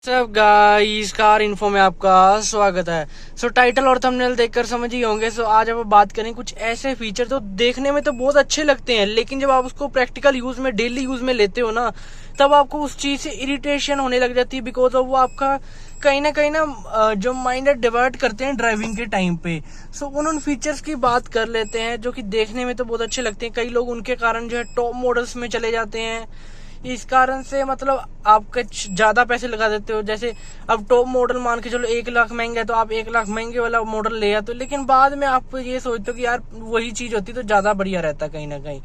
सब guys car info में आपका स्वागत है। टाइटल और थंबनेल देखकर समझ ही होंगे। आज अब बात करें कुछ ऐसे फीचर तो देखने में तो बहुत अच्छे लगते हैं, लेकिन जब आप उसको प्रैक्टिकल यूज में डेली यूज में लेते हो ना, तब आपको उस चीज से इरिटेशन होने लग जाती है। बिकॉज ऑफ वो आपका कहीं ना जो माइंड डिवर्ट करते हैं ड्राइविंग के टाइम पे। उन फीचर्स की बात कर लेते हैं जो कि देखने में तो बहुत अच्छे लगते हैं। कई लोग उनके कारण जो है टॉप मॉडल्स में चले जाते हैं। इस कारण से मतलब आप कुछ ज्यादा पैसे लगा देते हो। जैसे अब टॉप मॉडल मान के चलो 1 लाख महंगा है, तो आप 1 लाख महंगे वाला मॉडल ले आते हो, लेकिन बाद में आप ये सोचते हो कि यार वही चीज होती तो ज्यादा बढ़िया रहता कहीं ना कहीं।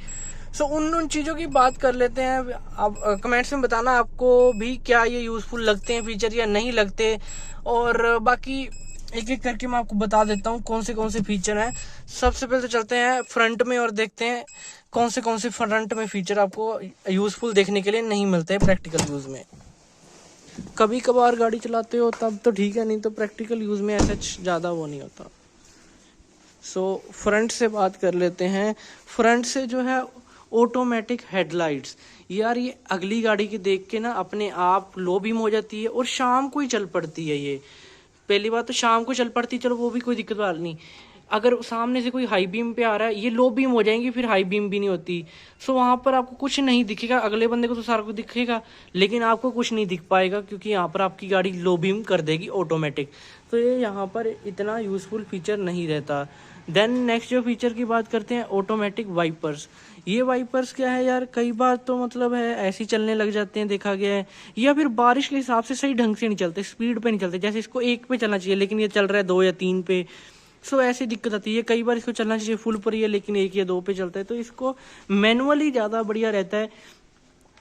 उन चीजों की बात कर लेते हैं। आप कमेंट्स में बताना आपको भी क्या ये यूजफुल लगते हैं फीचर या नहीं लगते। और बाकी एक एक करके मैं आपको बता देता हूँ कौन से फीचर हैं। सबसे पहले तो चलते हैं फ्रंट में और देखते हैं कौन से फ्रंट में फीचर आपको यूजफुल देखने के लिए नहीं मिलते हैं प्रैक्टिकल यूज में। कभी कभार गाड़ी चलाते हो तब तो ठीक है, नहीं तो प्रैक्टिकल यूज में ऐसा ज्यादा वो नहीं होता। फ्रंट से बात कर लेते हैं। फ्रंट से जो है ऑटोमेटिक हेडलाइट्स, यार ये अगली गाड़ी की देख के ना अपने आप लो बीम हो जाती है और शाम को ही चल पड़ती है। ये पहली बात तो शाम को चल पड़ती, चलो वो भी कोई दिक्कत वाली नहीं। अगर सामने से कोई हाई बीम पे आ रहा है, ये लो बीम हो जाएंगी, फिर हाई बीम भी नहीं होती। वहां पर आपको कुछ नहीं दिखेगा। अगले बंदे को तो सारा कुछ दिखेगा, लेकिन आपको कुछ नहीं दिख पाएगा, क्योंकि यहाँ पर आपकी गाड़ी लो बीम कर देगी ऑटोमेटिक। तो ये यहाँ पर इतना यूजफुल फीचर नहीं रहता। देन नेक्स्ट जो फीचर की बात करते हैं, ऑटोमेटिक वाइपर्स। ये वाइपर्स क्या है यार, कई बार तो मतलब है ऐसे ही चलने लग जाते हैं, देखा गया है, या फिर बारिश के हिसाब से सही ढंग से नहीं चलते, स्पीड पे नहीं चलते। जैसे इसको 1 पे चलना चाहिए, लेकिन ये चल रहा है 2 या 3 पे। ऐसी दिक्कत आती है। कई बार इसको चलना चाहिए फुल पर ही है, लेकिन 1 या 2 पे चलता है। तो इसको मैनुअली ज्यादा बढ़िया रहता है।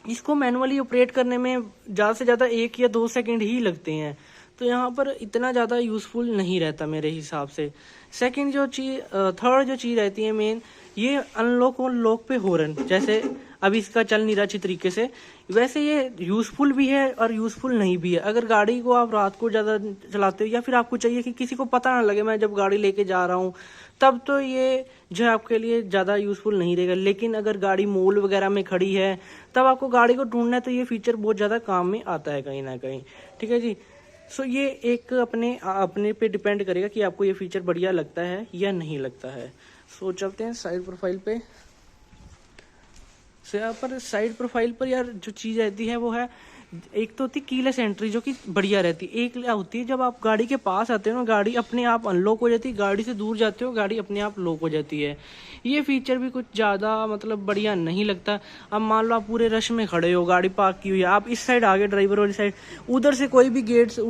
इसको मैनुअली ऑपरेट करने में ज्यादा से ज्यादा 1 या 2 सेकंड ही लगते हैं। तो यहाँ पर इतना ज्यादा यूजफुल नहीं रहता मेरे हिसाब से। थर्ड जो चीज रहती है मेन, ये अनलॉक और लॉक पे हॉर्न। जैसे अभी इसका चल नहीं रहा अच्छी तरीके से, वैसे ये यूजफुल भी है और यूजफुल नहीं भी है। अगर गाड़ी को आप रात को ज्यादा चलाते हो, या फिर आपको चाहिए कि किसी को पता ना लगे मैं जब गाड़ी लेके जा रहा हूँ, तब तो ये जो है आपके लिए ज्यादा यूजफुल नहीं रहेगा। लेकिन अगर गाड़ी मॉल वगैरह में खड़ी है, तब आपको गाड़ी को ढूंढना है, तो ये फीचर बहुत ज्यादा काम में आता है कहीं ना कहीं। ठीक है जी। ये एक अपने पे डिपेंड करेगा कि आपको ये फीचर बढ़िया लगता है या नहीं लगता है। चलते हैं साइड प्रोफाइल पे। यहाँ पर साइड प्रोफाइल पर यार जो चीज रहती है वो है, एक तो होती है कीलेस एंट्री, जो कि बढ़िया रहती है। एक होती है जब आप गाड़ी के पास आते हो ना, गाड़ी अपने आप अनलॉक हो जाती है, गाड़ी से दूर जाते हो गाड़ी अपने आप लॉक हो जाती है। ये फीचर भी कुछ ज्यादा मतलब बढ़िया नहीं लगता। अब मान लो आप पूरे रश में खड़े हो, गाड़ी पार्क की हुई है, आप इस साइड आगे ड्राइवर वाली साइड, उधर से कोई भी गेट से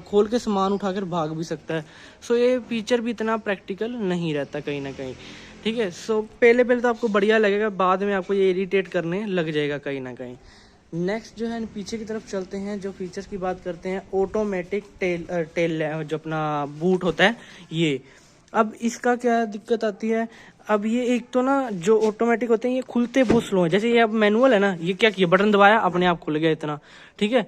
खोल के सामान उठाकर भाग भी सकता है। ये फीचर भी इतना प्रैक्टिकल नहीं रहता कहीं ना कहीं। ठीक है। पहले तो आपको बढ़िया लगेगा, बाद में आपको ये इरिटेट करने लग जाएगा कहीं ना कहीं। नेक्स्ट जो है पीछे की तरफ चलते हैं। जो फीचर्स की बात करते हैं, ऑटोमेटिक टेल जो अपना बूट होता है ये। अब इसका क्या दिक्कत आती है, अब ये एक तो ना जो ऑटोमेटिक होते हैं ये खुलते बहुत स्लो है। जैसे ये अब मैनुअल है ना, ये क्या किया, बटन दबाया अपने आप खुल गया इतना। ठीक है।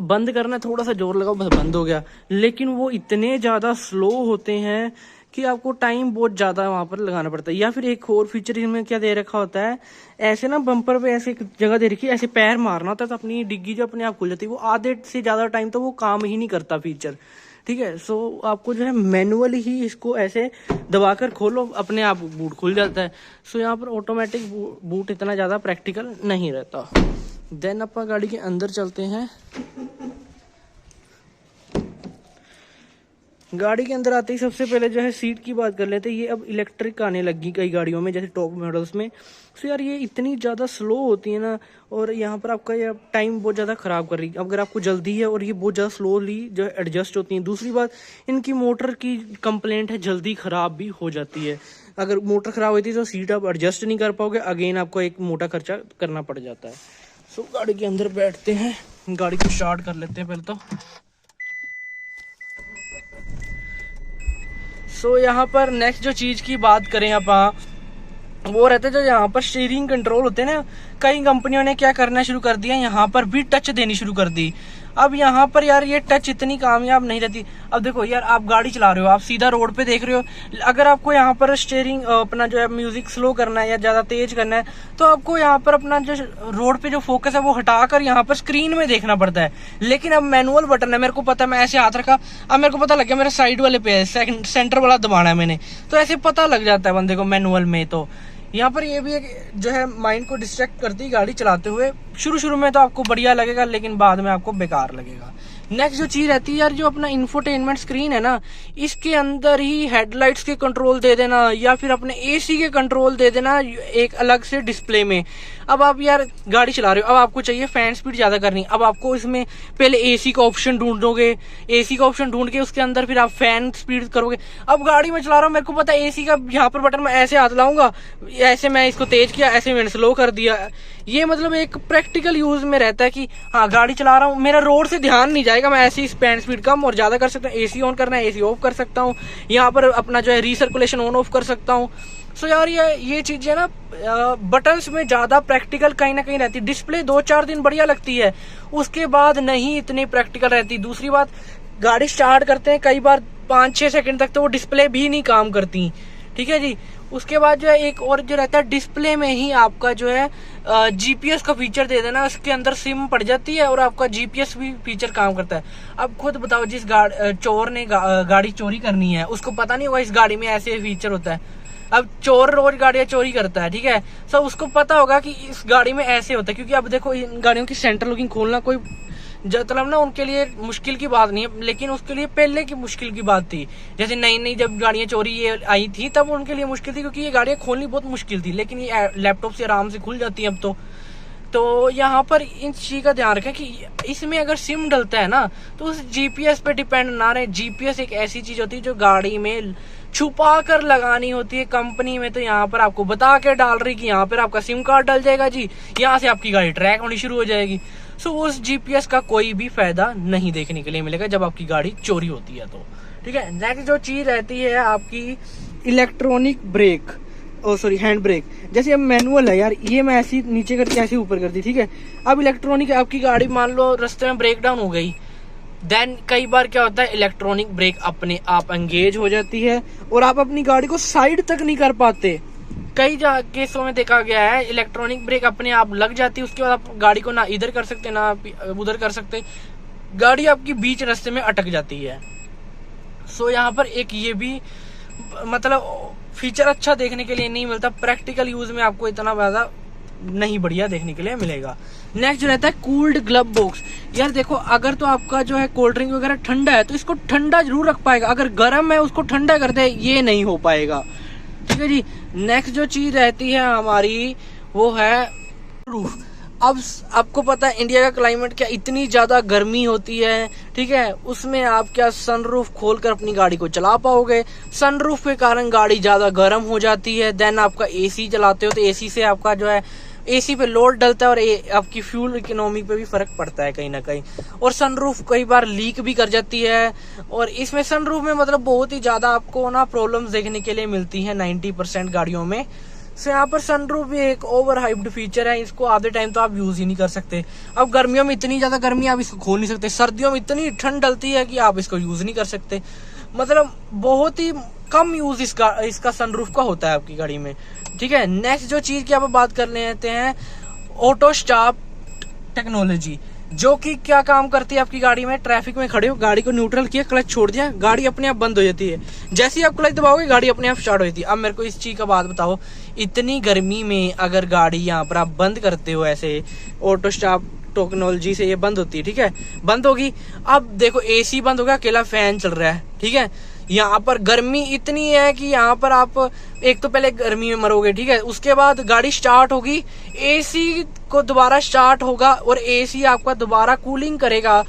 बंद करना थोड़ा सा जोर लगाओ बस बंद हो गया। लेकिन वो इतने ज्यादा स्लो होते हैं कि आपको टाइम बहुत ज्यादा वहां पर लगाना पड़ता है। या फिर एक और फीचर इसमें क्या दे रखा होता है, ऐसे ना बम्पर पे ऐसे एक जगह दे रखी है, ऐसे पैर मारना होता है तो अपनी डिग्गी जो अपने आप खुल जाती है। वो आधे से ज्यादा टाइम तो वो काम ही नहीं करता फीचर। ठीक है। आपको जो है मैनुअली ही इसको ऐसे दबाकर खोलो, अपने आप बूट खुल जाता है। यहाँ पर ऑटोमेटिक बूट इतना ज्यादा प्रैक्टिकल नहीं रहता। देन अपन गाड़ी के अंदर चलते हैं। गाड़ी के अंदर आते ही सबसे पहले जो है सीट की बात कर लेते हैं। ये अब इलेक्ट्रिक आने लगी कई गाड़ियों में, जैसे टॉप मॉडल्स में। यार ये इतनी ज़्यादा स्लो होती है ना, और यहाँ पर आपका ये टाइम बहुत ज़्यादा ख़राब कर रही है अगर आपको जल्दी है, और ये बहुत ज़्यादा स्लोली जो है एडजस्ट होती है। दूसरी बात, इनकी मोटर की कंप्लेंट है, जल्दी ख़राब भी हो जाती है। अगर मोटर ख़राब होती है तो सीट आप एडजस्ट नहीं कर पाओगे, अगेन आपको एक मोटा खर्चा करना पड़ जाता है। गाड़ी के अंदर बैठते हैं, गाड़ी को स्टार्ट कर लेते हैं पहले तो। यहाँ पर नेक्स्ट जो चीज की बात करें आप, वो रहते जो यहाँ पर स्टीयरिंग कंट्रोल होते हैं ना, कई कंपनियों ने क्या करना शुरू कर दिया, यहाँ पर भी टच देनी शुरू कर दी। अब यहाँ पर यार ये टच इतनी कामयाब नहीं रहती। अब देखो यार, आप गाड़ी चला रहे हो, आप सीधा रोड पे देख रहे हो, अगर आपको यहाँ पर स्टीयरिंग अपना जो है म्यूजिक स्लो करना है या ज्यादा तेज करना है, तो आपको यहाँ पर अपना जो रोड पे जो फोकस है वो हटाकर यहाँ पर स्क्रीन में देखना पड़ता है। लेकिन अब मैनुअल बटन है, मेरे को पता है, मैं ऐसे हाथ रखा, अब मेरे को पता लग गया मेरा साइड वाले पे है, सेंटर वाला दबाना है मैंने, तो ऐसे पता लग जाता है बंदे को मैनुअल में। तो यहाँ पर ये भी एक जो है माइंड को डिस्ट्रैक्ट करती है गाड़ी चलाते हुए। शुरू में तो आपको बढ़िया लगेगा, लेकिन बाद में आपको बेकार लगेगा। नेक्स्ट जो चीज रहती है यार, जो अपना इंफोटेनमेंट स्क्रीन है ना, इसके अंदर ही हेडलाइट्स के कंट्रोल दे देना या फिर अपने एसी के कंट्रोल दे देना एक अलग से डिस्प्ले में। अब आप यार गाड़ी चला रहे हो, अब आपको चाहिए फैन स्पीड ज्यादा करनी, अब आपको इसमें पहले एसी का ऑप्शन ढूंढोगे, एसी का ऑप्शन ढूंढ के उसके अंदर फिर आप फैन स्पीड करोगे। अब गाड़ी में चला रहा हूँ, मेरे को पता है एसी का यहाँ पर बटन मैं ऐसे हाथ लाऊंगा, ऐसे मैं इसको तेज किया, ऐसे मैंने स्लो कर दिया। ये मतलब एक प्रैक्टिकल यूज में रहता है कि हाँ गाड़ी चला रहा हूँ, मेरा रोड से ध्यान नहीं जाएगा, मैं ऐसी फैन स्पीड कम और ज्यादा कर सकता हूँ, एसी ऑन करना है एसी ऑफ कर सकता हूँ, यहाँ पर अपना जो है रीसर्कुलेशन ऑन ऑफ कर सकता हूँ। सो यार ये चीजें ना बटन्स में ज्यादा प्रैक्टिकल कहीं ना कहीं रहती है। डिस्प्ले 2-4 दिन बढ़िया लगती है, उसके बाद नहीं इतनी प्रैक्टिकल रहती। दूसरी बात, गाड़ी स्टार्ट करते हैं कई बार 5-6 सेकंड तक तो वो डिस्प्ले भी नहीं काम करती, ठीक है जी। उसके बाद जो है एक और जो रहता है, डिस्प्ले में ही आपका जो है जीपीएस का फीचर दे देना, उसके अंदर सिम पड़ जाती है और आपका जीपीएस भी फीचर काम करता है। अब खुद बताओ, जिस चोर ने गाड़ी चोरी करनी है, उसको पता नहीं होगा इस गाड़ी में ऐसे फीचर होता है। अब चोर रोज गाड़ियां चोरी करता है, ठीक है, सो उसको पता होगा कि इस गाड़ी में ऐसे होता है, क्योंकि अब देखो इन गाड़ियों की सेंटर लॉकिंग खोलना कोई मतलब ना उनके लिए मुश्किल की बात नहीं है, लेकिन उसके लिए पहले की मुश्किल की बात थी। जैसे नई जब गाड़ियां चोरी ये आई थी तब उनके लिए मुश्किल थी, क्योंकि ये गाड़ियां खोलनी बहुत मुश्किल थी, लेकिन ये लैपटॉप से आराम से खुल जाती है अब तो यहाँ पर इन चीज का ध्यान रखें कि इसमें अगर सिम डलता है ना, तो उस जीपीएस पे डिपेंड ना रहे। जीपीएस एक ऐसी चीज होती है जो गाड़ी में छुपा कर लगानी होती है। कंपनी में तो यहाँ पर आपको बता के डाल रही कि यहाँ पर आपका सिम कार्ड डल जाएगा जी, यहाँ से आपकी गाड़ी ट्रैक होनी शुरू हो जाएगी। सो उस जीपीएस का कोई भी फायदा नहीं देखने के लिए मिलेगा जब आपकी गाड़ी चोरी होती है तो, ठीक है। नेक्स्ट जो चीज रहती है आपकी इलेक्ट्रॉनिक ब्रेक, हैंड ब्रेक। जैसे अब मैनुअल है यार, ये मैं ऐसी नीचे करके ऐसे ऊपर कर दी, ठीक है। अब इलेक्ट्रॉनिक आपकी गाड़ी मान लो रास्ते में ब्रेक डाउन हो गई, देन कई बार क्या होता है, इलेक्ट्रॉनिक ब्रेक अपने आप एंगेज हो जाती है और आप अपनी गाड़ी को साइड तक नहीं कर पाते। कई केसों में देखा गया है इलेक्ट्रॉनिक ब्रेक अपने आप लग जाती है, उसके बाद आप गाड़ी को ना इधर कर सकते ना उधर कर सकते, गाड़ी आपकी बीच रास्ते में अटक जाती है। सो यहाँ पर एक ये भी मतलब फीचर अच्छा देखने के लिए नहीं मिलता, प्रैक्टिकल यूज में आपको इतना ज्यादा नहीं बढ़िया देखने के लिए मिलेगा। नेक्स्ट जो रहता है कूल्ड ग्लव बॉक्स। यार देखो, अगर तो आपका जो है कोल्ड ड्रिंक वगैरह ठंडा है तो इसको ठंडा जरूर रख पाएगा, अगर गर्म है उसको ठंडा कर दे ये नहीं हो पाएगा, ठीक है जी। नेक्स्ट जो चीज रहती है हमारी वो है रूफ। अब आपको पता है इंडिया का क्लाइमेट क्या इतनी ज्यादा गर्मी होती है, ठीक है, उसमें आप क्या सनरूफ खोलकर अपनी गाड़ी को चला पाओगे। सनरूफ के कारण गाड़ी ज्यादा गर्म हो जाती है। देन आपका एसी चलाते हो तो एसी से आपका जो है एसी पे लोड डलता है और आपकी फ्यूल इकोनॉमी पे भी फर्क पड़ता है कहीं ना कहीं। और सनरूफ कई बार लीक भी कर जाती है, और इसमें सनरूफ में मतलब बहुत ही ज्यादा आपको ना प्रॉब्लम्स देखने के लिए मिलती है 90% गाड़ियों में। सो यहाँ पर सनरूफ भी एक ओवर हाइप्ड फीचर है, इसको आधे टाइम तो आप यूज ही नहीं कर सकते। अब गर्मियों में इतनी ज्यादा गर्मी आप इसको खोल नहीं सकते, सर्दियों में इतनी ठंड डलती है कि आप इसको यूज नहीं कर सकते। मतलब बहुत ही कम यूज इसका सनरूफ का होता है आपकी गाड़ी में, ठीक है। नेक्स्ट जो चीज की आप बात कर लेते हैं, ऑटो स्टॉप टेक्नोलॉजी, जो कि क्या काम करती है आपकी गाड़ी में। ट्रैफिक में खड़े हो, गाड़ी को न्यूट्रल किया, क्लच छोड़ दिया, गाड़ी अपने आप बंद हो जाती है। जैसे ही आप क्लच दबाओगे गाड़ी अपने आप स्टार्ट हो जाती है। अब मेरे को इस चीज का बात बताओ, इतनी गर्मी में अगर गाड़ी यहाँ पर आप बंद करते हो ऐसे ऑटो स्टॉप टेक्नोलॉजी से, ये बंद होती है, ठीक है, बंद होगी। अब देखो एसी बंद हो गया, अकेला फैन चल रहा है, ठीक है। यहाँ पर गर्मी इतनी है कि यहाँ पर आप एक तो पहले गर्मी में मरोगे, ठीक है, उसके बाद गाड़ी स्टार्ट होगी, एसी को दोबारा स्टार्ट होगा और एसी आपका दोबारा कूलिंग करेगा,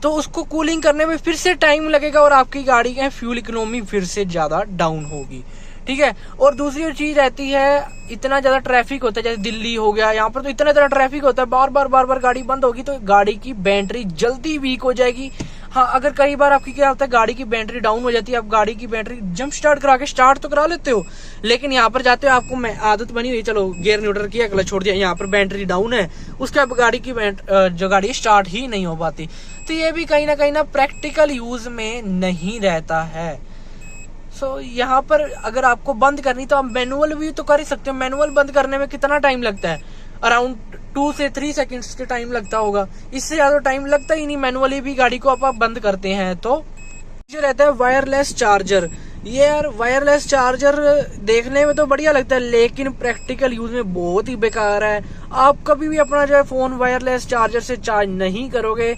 तो उसको कूलिंग करने में फिर से टाइम लगेगा और आपकी गाड़ी की फ्यूल इकोनॉमी फिर से ज्यादा डाउन होगी, ठीक है। और दूसरी चीज रहती है, इतना ज्यादा ट्रैफिक होता है, जैसे दिल्ली हो गया, यहाँ पर तो इतना ज्यादा ट्रैफिक होता है, बार बार गाड़ी बंद होगी तो गाड़ी की बैटरी जल्दी वीक हो जाएगी, हाँ, अगर कई बार आपकी क्या होता है, गाड़ी की बैटरी डाउन हो जाती है, आप गाड़ी की बैटरी जंप स्टार्ट करा के स्टार्ट तो करा लेते हो, लेकिन यहाँ पर जाते हो आपको आदत बनी हुई, चलो गियर न्यूट्रल किया, क्लच छोड़ दिया, यहाँ पर बैटरी डाउन है, उसके बाद गाड़ी की जो गाड़ी स्टार्ट ही नहीं हो पाती। तो ये भी कहीं ना प्रैक्टिकल यूज में नहीं रहता है। सो यहाँ पर अगर आपको बंद करनी तो आप मैनुअल भी तो कर ही सकते हो। मैनुअल बंद करने में कितना टाइम लगता है, अराउंड 2 से 3 सेकंड्स के टाइम लगता होगा, इससे ज्यादा टाइम लगता ही नहीं। मैनुअली भी गाड़ी को आप बंद करते हैं। तो जो रहता है वायरलेस चार्जर, ये यार वायरलेस चार्जर देखने में तो बढ़िया लगता है, लेकिन प्रैक्टिकल यूज में बहुत ही बेकार है। आप कभी भी अपना जो है फोन वायरलेस चार्जर से चार्ज नहीं करोगे,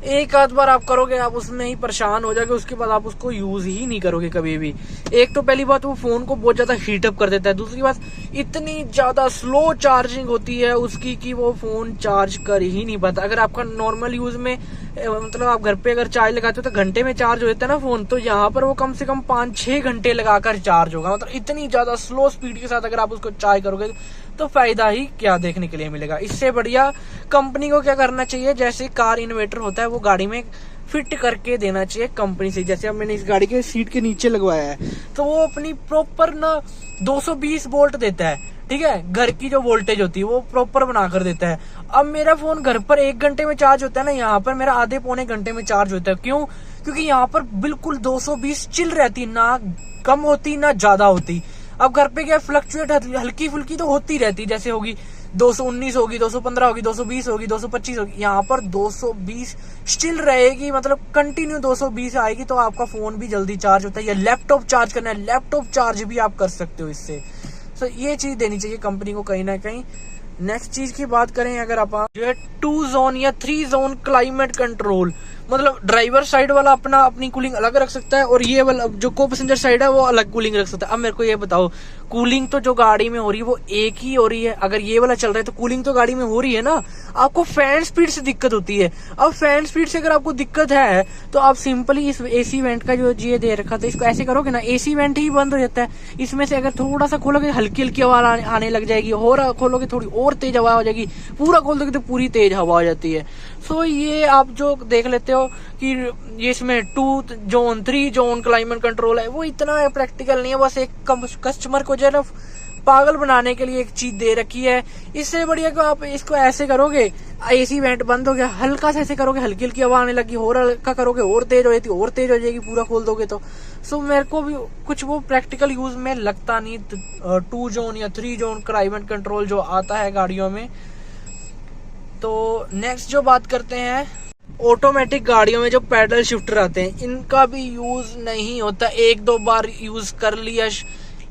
एक आध बार आप करोगे, आप उसमें ही परेशान हो जाओगे, उसके बाद आप उसको यूज ही नहीं करोगे कभी भी। एक तो पहली बात वो फोन को बहुत ज्यादा हीटअप कर देता है, दूसरी बात इतनी ज्यादा स्लो चार्जिंग होती है उसकी कि वो फोन चार्ज कर ही नहीं पाता। अगर आपका नॉर्मल यूज में मतलब आप घर पे अगर चार्ज लगाते हो तो घंटे में चार्ज हो जाता है ना फोन, तो यहाँ पर वो कम से कम 5-6 घंटे लगाकर चार्ज होगा। मतलब इतनी ज्यादा स्लो स्पीड के साथ अगर आप उसको चार्ज करोगे तो फायदा ही क्या देखने के लिए मिलेगा। इससे बढ़िया कंपनी को क्या करना चाहिए, जैसे कार इन्वर्टर होता है वो गाड़ी में फिट करके देना चाहिए कंपनी से। जैसे अब मैंने इस गाड़ी के सीट के नीचे लगवाया है, तो वो अपनी प्रॉपर ना 220 वोल्ट देता है, ठीक है, घर की जो वोल्टेज होती है वो प्रॉपर बना कर देता है। अब मेरा फोन घर पर 1 घंटे में चार्ज होता है ना, यहाँ पर मेरा आधे पौने घंटे में चार्ज होता है। क्यों? क्योंकि यहाँ पर बिल्कुल 220 चिल रहती, ना कम होती ना ज्यादा होती। अब घर पे क्या फ्लक्चुएट हल्की फुल्की तो होती रहती, जैसे होगी 219 होगी, 215 होगी, 220 होगी, 225 होगी, यहाँ पर 220 स्टिल रहेगी, मतलब कंटिन्यू 220 आएगी। तो आपका फोन भी जल्दी चार्ज होता है। या लैपटॉप चार्ज करना है, लैपटॉप चार्ज भी आप कर सकते हो इससे। तो ये चीज देनी चाहिए कंपनी को कहीं ना कहीं। नेक्स्ट चीज की बात करें अगर आप जो है 2 जोन या 3 जोन क्लाइमेट कंट्रोल, मतलब ड्राइवर साइड वाला अपनी कूलिंग अलग रख सकता है और ये वाला जो को पैसेंजर साइड है वो अलग कूलिंग रख सकता है। अब मेरे को ये बताओ, कूलिंग तो जो गाड़ी में हो रही है वो एक ही हो रही है। अगर ये वाला चल रहा है तो कूलिंग तो गाड़ी में हो रही है ना। आपको फैन स्पीड से दिक्कत होती है। अब फैन स्पीड से अगर आपको दिक्कत है तो आप सिंपली इस एसी वेंट का जो ये दे रखा था इसको ऐसे करोगे ना, एसी वेंट ही बंद हो जाता है। इसमें से अगर थोड़ा सा खोलोगे हल्की हल्की हवा आने लग जाएगी, और खोलोगे थोड़ी और तेज हवा हो जाएगी, पूरा खोल दोगे तो पूरी तेज हवा हो जाती है। सो ये आप जो देख लेते हो कि ये इसमें 2 जोन 3 जोन क्लाइमेट कंट्रोल है, वो इतना प्रैक्टिकल नहीं है। बस एक कस्टमर को जो है ना पागल बनाने के लिए एक चीज दे रखी है। इससे बढ़िया को आप इसको ऐसे करोगे, एसी वेंट बंद हो गया, हल्का सा ऐसे करोगे हल्की हल्की हवा आने लगी, और हल्का करोगे और तेज हो जाती, और तेज हो जाएगी, पूरा खोल दोगे तो। सो मेरे को भी कुछ वो प्रैक्टिकल यूज में लगता नहीं 2 जोन या 3 जोन क्लाइमेट कंट्रोल जो आता है गाड़ियों में। तो नेक्स्ट जो बात करते हैं, ऑटोमेटिक गाड़ियों में जो पैडल शिफ्टर आते हैं इनका भी यूज नहीं होता। 1-2 बार यूज कर लिया,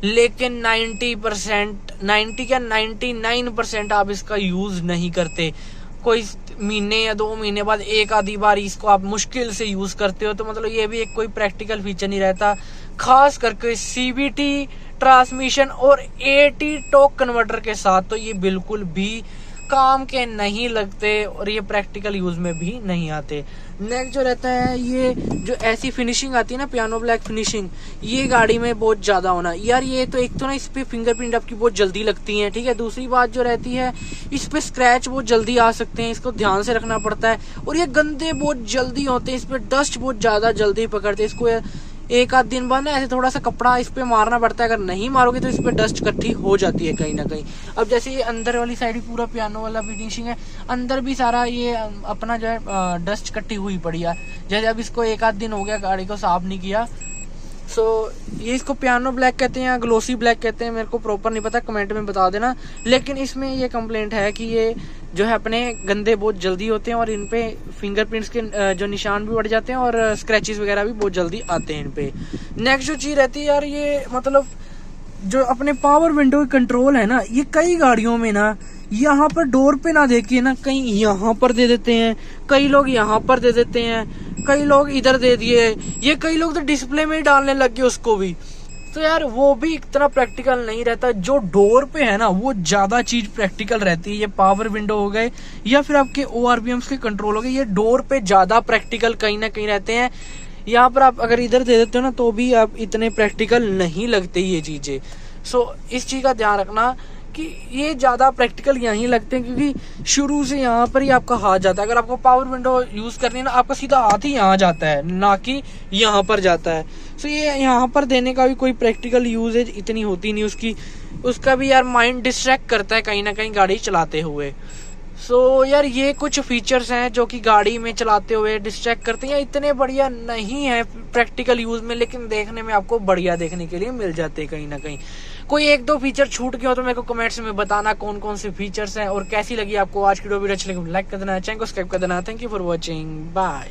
लेकिन 90% क्या 99% आप इसका यूज नहीं करते। कोई महीने या 2 महीने बाद एक आधी बार इसको आप मुश्किल से यूज करते हो। तो मतलब ये भी एक कोई प्रैक्टिकल फीचर नहीं रहता, खास करके सीवीटी ट्रांसमिशन और एटी टॉर्क कन्वर्टर के साथ तो ये बिल्कुल भी काम के नहीं लगते और ये प्रैक्टिकल यूज में भी नहीं आते। नेक्स्ट जो रहता है, ये जो ऐसी फिनिशिंग आती है ना, पियानो ब्लैक फिनिशिंग, ये गाड़ी में बहुत ज्यादा होना यार। ये तो एक तो ना इस पे फिंगरप्रिंट आपकी बहुत जल्दी लगती है, ठीक है। दूसरी बात जो रहती है, इस पे स्क्रैच बहुत जल्दी आ सकते हैं, इसको ध्यान से रखना पड़ता है। और ये गंदे बहुत जल्दी होते हैं, इस पे डस्ट बहुत ज्यादा जल्दी पकड़ते हैं। इसको एक आध दिन बाद ना ऐसे थोड़ा सा कपड़ा इस पे मारना पड़ता है, अगर नहीं मारोगे तो इस पे डस्ट इकट्ठी हो जाती है कहीं ना कहीं। अब जैसे ये अंदर वाली साइड पूरा पियानो वाला फिनिशिंग है, अंदर भी सारा ये अपना जो है डस्ट इकट्ठी हुई पड़ी है। जैसे अब इसको एक आध दिन हो गया गाड़ी को साफ नहीं किया। सो ये इसको पियानो ब्लैक कहते हैं या ग्लोसी ब्लैक कहते हैं, मेरे को प्रॉपर नहीं पता, कमेंट में बता देना। लेकिन इसमें ये कंप्लेंट है कि ये जो है अपने गंदे बहुत जल्दी होते हैं और इन पे फिंगरप्रिंट्स के जो निशान भी बढ़ जाते हैं और स्क्रैचेस वगैरह भी बहुत जल्दी आते हैं इन पे। नेक्स्ट जो चीज रहती है यार, ये मतलब जो अपने पावर विंडो कंट्रोल है ना, ये कई गाड़ियों में ना यहाँ पर डोर पे ना देखिए ना, कहीं यहाँ पर दे देते हैं, कई लोग यहाँ पर दे देते हैं, कई लोग इधर दे दिए, ये कई लोग तो डिस्प्ले में ही डालने लग गए उसको भी। तो यार वो भी इतना प्रैक्टिकल नहीं रहता। जो डोर पे है ना वो ज्यादा चीज प्रैक्टिकल रहती है। ये पावर विंडो हो गए या फिर आपके ORVMs के कंट्रोल हो गए, ये डोर पे ज्यादा प्रैक्टिकल कहीं ना कहीं रहते हैं। यहाँ पर आप अगर इधर दे देते हो ना तो भी आप इतने प्रैक्टिकल नहीं लगते ये चीजें। सो इस चीज का ध्यान रखना कि ये ज़्यादा प्रैक्टिकल यहीं लगते हैं, क्योंकि शुरू से यहाँ पर ही आपका हाथ जाता है। अगर आपको पावर विंडो यूज़ करनी है ना, आपका सीधा हाथ ही यहाँ जाता है, ना कि यहाँ पर जाता है। सो ये यहाँ पर देने का भी कोई प्रैक्टिकल यूजेज इतनी होती नहीं उसकी। उसका भी यार माइंड डिस्ट्रैक्ट करता है कहीं ना कहीं गाड़ी चलाते हुए। सो यार ये कुछ फीचर्स हैं जो कि गाड़ी में चलाते हुए डिस्ट्रैक्ट करते हैं। इतने बढ़िया नहीं है प्रैक्टिकल यूज में, लेकिन देखने में आपको बढ़िया देखने के लिए मिल जाते हैं कहीं ना कहीं। कोई एक दो फीचर छूट गया हो तो मेरे को कमेंट्स में बताना कौन कौन से फीचर्स हैं, और कैसी लगी आपको आज की वीडियो। अच्छी लगी लाइक कर देना, चैनल को सब्सक्राइब कर देना। Thank you for watching, bye.